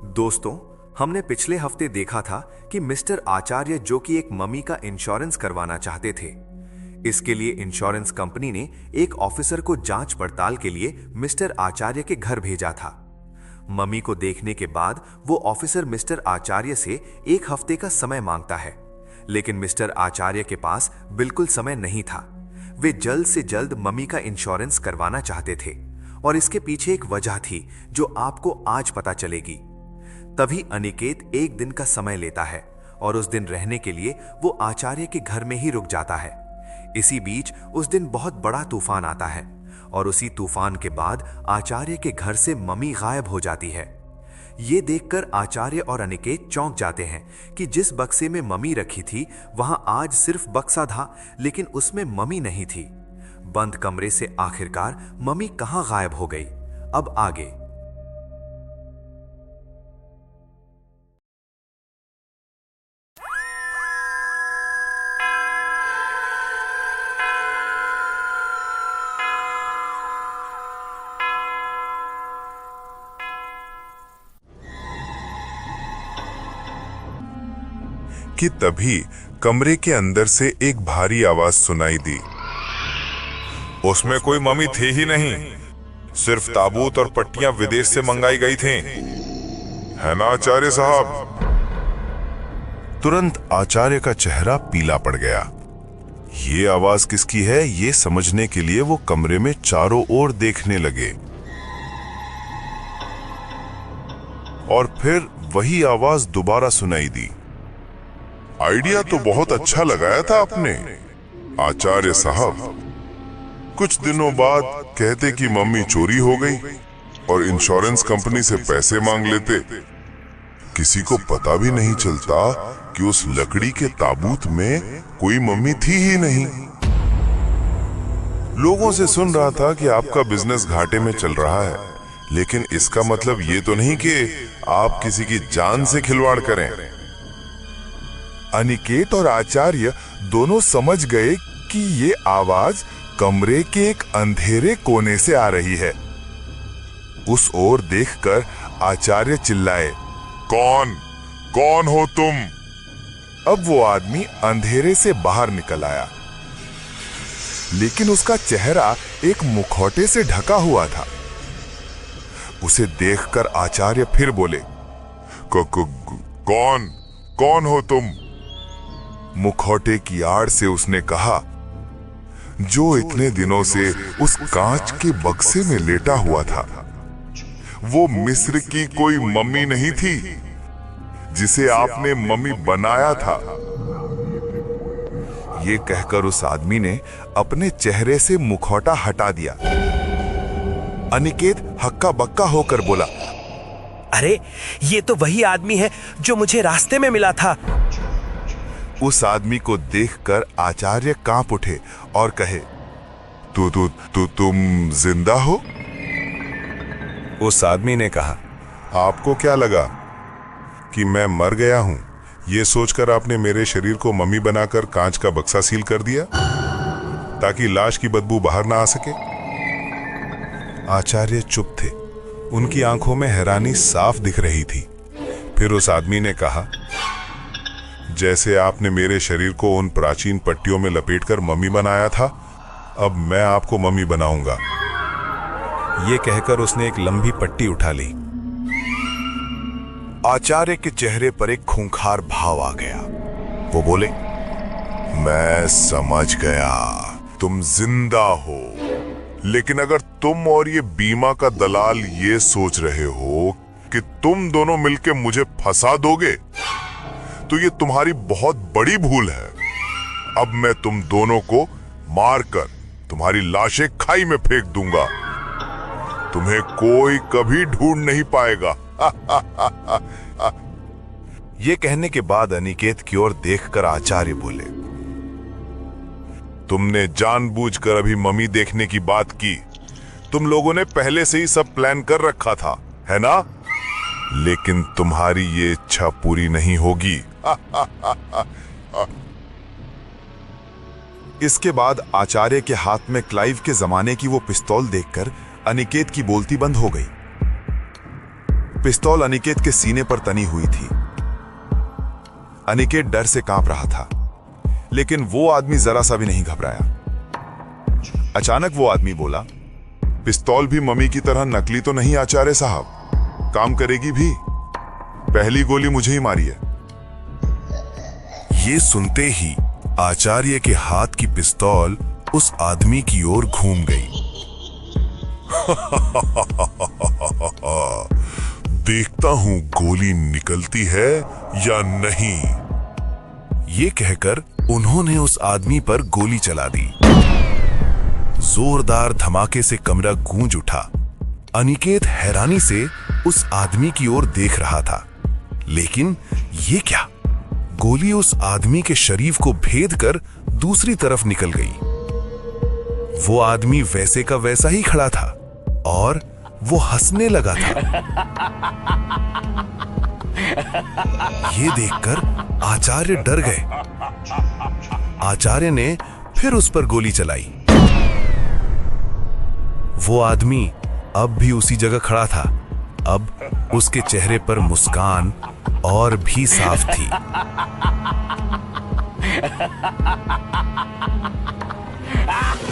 दोस्तों, हमने पिछले हफ्ते देखा था कि मिस्टर आचार्य जो कि एक मम्मी का इंश्योरेंस करवाना चाहते थे। इसके लिए इंश्योरेंस कंपनी ने एक ऑफिसर को जांच पड़ताल के लिए मिस्टर आचार्य के घर भेजा था। मम्मी को देखने के बाद वो ऑफिसर मिस्टर आचार्य से एक हफ्ते का समय मांगता है, लेकिन मिस्टर आचार्य के पास बिल्कुल समय नहीं था। वे जल्द से जल्द मम्मी का इंश्योरेंस करवाना चाहते थे और इसके पीछे एक वजह थी जो आपको आज पता चलेगी। तभी अनिकेत एक दिन का समय लेता है और उस दिन रहने के लिए वो आचार्य के घर में ही रुक जाता है। इसी बीच उस दिन बहुत बड़ा तूफान आता है और उसी तूफान के बाद आचार्य के घर से मम्मी गायब हो जाती है। ये देखकर आचार्य और अनिकेत चौंक जाते हैं कि जिस बक्से में मम्मी रखी थी वहां आज सिर्फ बक्सा था, लेकिन उसमें मम्मी नहीं थी। बंद कमरे से आखिरकार मम्मी कहां गायब हो गई? अब आगे। कि तभी कमरे के अंदर से एक भारी आवाज सुनाई दी। उसमें कोई मम्मी थी ही नहीं, सिर्फ ताबूत और पट्टियां विदेश से मंगाई गई थीं। है ना आचार्य साहब? तुरंत आचार्य का चेहरा पीला पड़ गया। ये आवाज किसकी है ये समझने के लिए वो कमरे में चारों ओर देखने लगे और फिर वही आवाज दोबारा सुनाई दी। आइडिया तो बहुत अच्छा लगाया था आपने आचार्य साहब। कुछ दिनों बाद कहते कि मम्मी चोरी हो गई और इंश्योरेंस कंपनी से पैसे मांग लेते। किसी को पता भी नहीं चलता कि उस लकड़ी के ताबूत में कोई मम्मी थी ही नहीं। लोगों से सुन रहा था कि आपका बिजनेस घाटे में चल रहा है, लेकिन इसका मतलब ये तो नहीं कि आप किसी की जान से खिलवाड़ करें। अनिकेत और आचार्य दोनों समझ गए कि ये आवाज कमरे के एक अंधेरे कोने से आ रही है। उस ओर देखकर आचार्य चिल्लाए, कौन कौन हो तुम? अब वो आदमी अंधेरे से बाहर निकल आया, लेकिन उसका चेहरा एक मुखौटे से ढका हुआ था। उसे देखकर आचार्य फिर बोले, कौन कौन हो तुम? मुखौटे की आड़ से उसने कहा, जो इतने दिनों से उस कांच के बक्से में लेटा हुआ था, वो मिस्र की कोई मम्मी नहीं थी जिसे आपने मम्मी बनाया था। ये कहकर उस आदमी ने अपने चेहरे से मुखौटा हटा दिया। अनिकेत हक्का बक्का होकर बोला, अरे ये तो वही आदमी है जो मुझे रास्ते में मिला था। उस आदमी को देखकर आचार्य कांप उठे और कहे, तुम जिंदा हो? उस आदमी ने कहा, आपको क्या लगा कि मैं मर गया हूं? ये सोचकर आपने मेरे शरीर को मम्मी बनाकर कांच का बक्सा सील कर दिया ताकि लाश की बदबू बाहर ना आ सके। आचार्य चुप थे। उनकी आंखों में हैरानी साफ दिख रही थी। फिर उस आदमी ने कहा, जैसे आपने मेरे शरीर को उन प्राचीन पट्टियों में लपेटकर मम्मी बनाया था, अब मैं आपको मम्मी बनाऊंगा। ये कहकर उसने एक लंबी पट्टी उठा ली। आचार्य के चेहरे पर एक खूंखार भाव आ गया। वो बोले, मैं समझ गया, तुम जिंदा हो। लेकिन अगर तुम और ये बीमा का दलाल ये सोच रहे हो कि तुम दोनों मिलकर मुझे फंसा दोगे, तो ये तुम्हारी बहुत बड़ी भूल है। अब मैं तुम दोनों को मारकर तुम्हारी लाशें खाई में फेंक दूंगा। तुम्हें कोई कभी ढूंढ नहीं पाएगा। ये कहने के बाद अनिकेत की ओर देखकर आचार्य बोले, तुमने जानबूझकर अभी मम्मी देखने की बात की। तुम लोगों ने पहले से ही सब प्लान कर रखा था, है ना? लेकिन तुम्हारी ये इच्छा पूरी नहीं होगी। इसके बाद आचार्य के हाथ में क्लाइव के जमाने की वो पिस्तौल देखकर अनिकेत की बोलती बंद हो गई। पिस्तौल अनिकेत के सीने पर तनी हुई थी। अनिकेत डर से कांप रहा था, लेकिन वो आदमी जरा सा भी नहीं घबराया। अचानक वो आदमी बोला, पिस्तौल भी मम्मी की तरह नकली तो नहीं आचार्य साहब, काम करेगी भी। पहली गोली मुझे ही मारी है। ये सुनते ही आचार्य के हाथ की पिस्तौल उस आदमी की ओर घूम गई। देखता हूं गोली निकलती है या नहीं। ये कहकर उन्होंने उस आदमी पर गोली चला दी। जोरदार धमाके से कमरा गूंज उठा। अनिकेत हैरानी से उस आदमी की ओर देख रहा था, लेकिन ये क्या? गोली उस आदमी के शरीर को भेद कर दूसरी तरफ निकल गई। वो आदमी वैसे का वैसा ही खड़ा था और वो हंसने लगा था। ये देखकर आचार्य डर गए। आचार्य ने फिर उस पर गोली चलाई। वो आदमी अब भी उसी जगह खड़ा था। अब उसके चेहरे पर मुस्कान और भी साफ थी।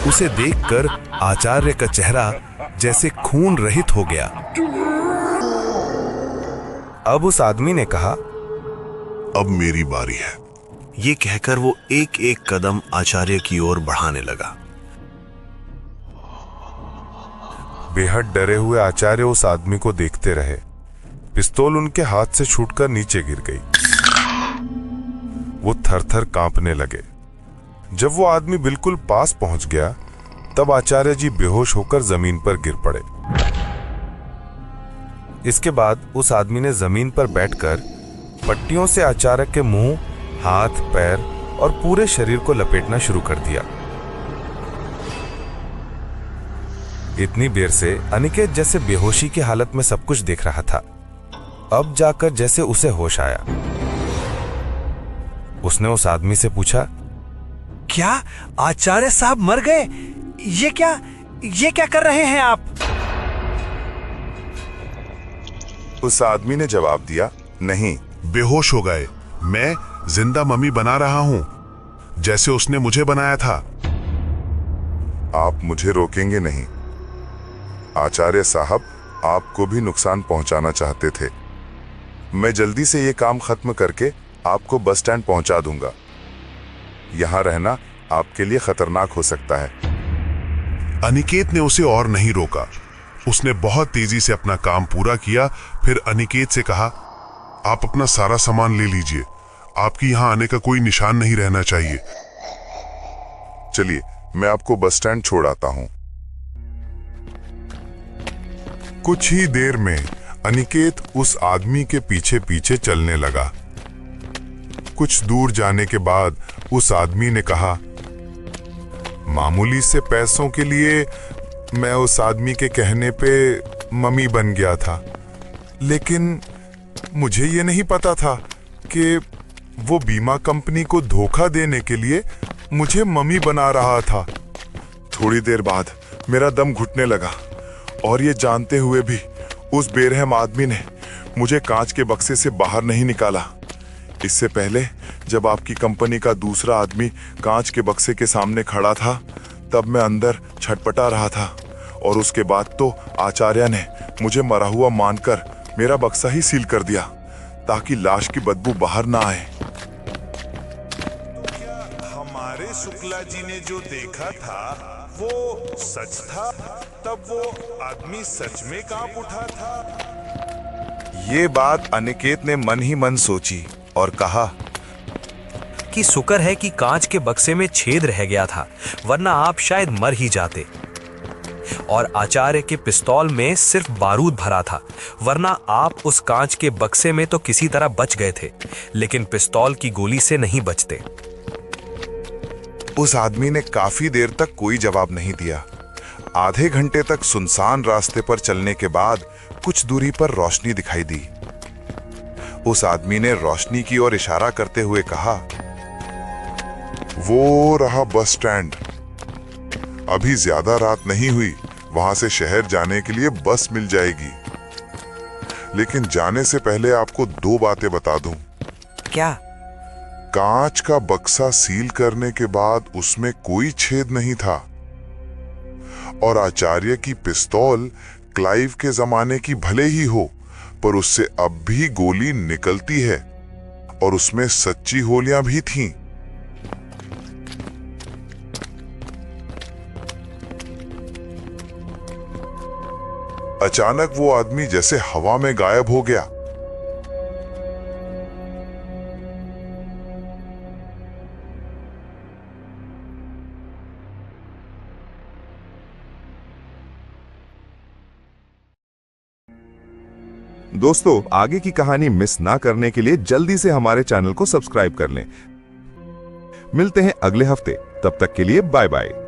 उसे देखकर आचार्य का चेहरा जैसे खून रहित हो गया। अब उस आदमी ने कहा, अब मेरी बारी है। ये कहकर वो एक एक कदम आचार्य की ओर बढ़ाने लगा। बेहद डरे हुए आचार्य उस आदमी को देखते रहे। पिस्तौल उनके हाथ से छूटकर नीचे गिर गई। वो थर-थर कांपने लगे। जब वो आदमी बिल्कुल पास पहुंच गया, तब आचार्य जी बेहोश होकर जमीन पर गिर पड़े। इसके बाद उस आदमी ने जमीन पर बैठकर पट्टियों से आचार्य के मुंह, हाथ, पैर और पूरे शरीर को लपेटना शुरू कर दिया। इतनी देर से अनिकेत जैसे बेहोशी की हालत में सब कुछ देख रहा था। अब जाकर जैसे उसे होश आया। उसने उस आदमी से पूछा, क्या आचार्य साहब मर गए? ये क्या कर रहे हैं आप? उस आदमी ने जवाब दिया, नहीं, बेहोश हो गए। मैं जिंदा मम्मी बना रहा हूं, जैसे उसने मुझे बनाया था। आप मुझे रोकेंगे नहीं। आचार्य साहब आपको भी नुकसान पहुंचाना चाहते थे। मैं जल्दी से ये काम खत्म करके आपको बस स्टैंड पहुंचा दूंगा। यहां रहना आपके लिए खतरनाक हो सकता है। अनिकेत ने उसे और नहीं रोका। उसने बहुत तेजी से अपना काम पूरा किया। फिर अनिकेत से कहा, आप अपना सारा सामान ले लीजिए। आपकी यहां आने का कोई निशान नहीं रहना चाहिए। चलिए, मैं आपको बस स्टैंड छोड़ आता हूं। कुछ ही देर में अनिकेत उस आदमी के पीछे पीछे चलने लगा। कुछ दूर जाने के बाद उस आदमी ने कहा, मामूली से पैसों के लिए मैं उस आदमी के कहने पे मम्मी बन गया था, लेकिन मुझे ये नहीं पता था कि वो बीमा कंपनी को धोखा देने के लिए मुझे मम्मी बना रहा था। थोड़ी देर बाद मेरा दम घुटने लगा और ये जानते हुए भी उस बेरहम आदमी ने मुझे कांच के बक्से से बाहर नहीं निकाला। इससे पहले जब आपकी कंपनी का दूसरा आदमी कांच के बक्से के सामने खड़ा था, तब मैं अंदर छटपटा रहा था और उसके बाद तो आचार्य ने मुझे मरा हुआ मानकर मेरा बक्सा ही सील कर दिया ताकि लाश की बदबू बाहर ना आए। हमारे शुक्ला जी ने जो देखा था वो सच था? तब वो आदमी सच में कांप उठा था? ये बात अनिकेत ने मन ही मन सोची और कहा कि शुक्र है कि कांच के बक्से में छेद रह गया था, वरना आप शायद मर ही जाते। और आचार्य के पिस्तौल में सिर्फ बारूद भरा था, वरना आप उस कांच के बक्से में तो किसी तरह बच गए थे, लेकिन पिस्तौल की गोली से नहीं बचते। उस आदमी ने काफी देर तक कोई जवाब नहीं दिया। आधे घंटे तक सुनसान रास्ते पर चलने के बाद कुछ दूरी पर रोशनी दिखाई दी। उस आदमी ने रोशनी की ओर इशारा करते हुए कहा, वो रहा बस स्टैंड। अभी ज्यादा रात नहीं हुई, वहां से शहर जाने के लिए बस मिल जाएगी। लेकिन जाने से पहले आपको 2 बातें बता दूं। क्या? कांच का बक्सा सील करने के बाद उसमें कोई छेद नहीं था और आचार्य की पिस्तौल क्लाइव के जमाने की भले ही हो, पर उससे अब भी गोली निकलती है और उसमें सच्ची गोलियां भी थीं। अचानक वो आदमी जैसे हवा में गायब हो गया। दोस्तों, आगे की कहानी मिस ना करने के लिए जल्दी से हमारे चैनल को सब्सक्राइब कर लें। मिलते हैं अगले हफ्ते, तब तक के लिए बाय बाय।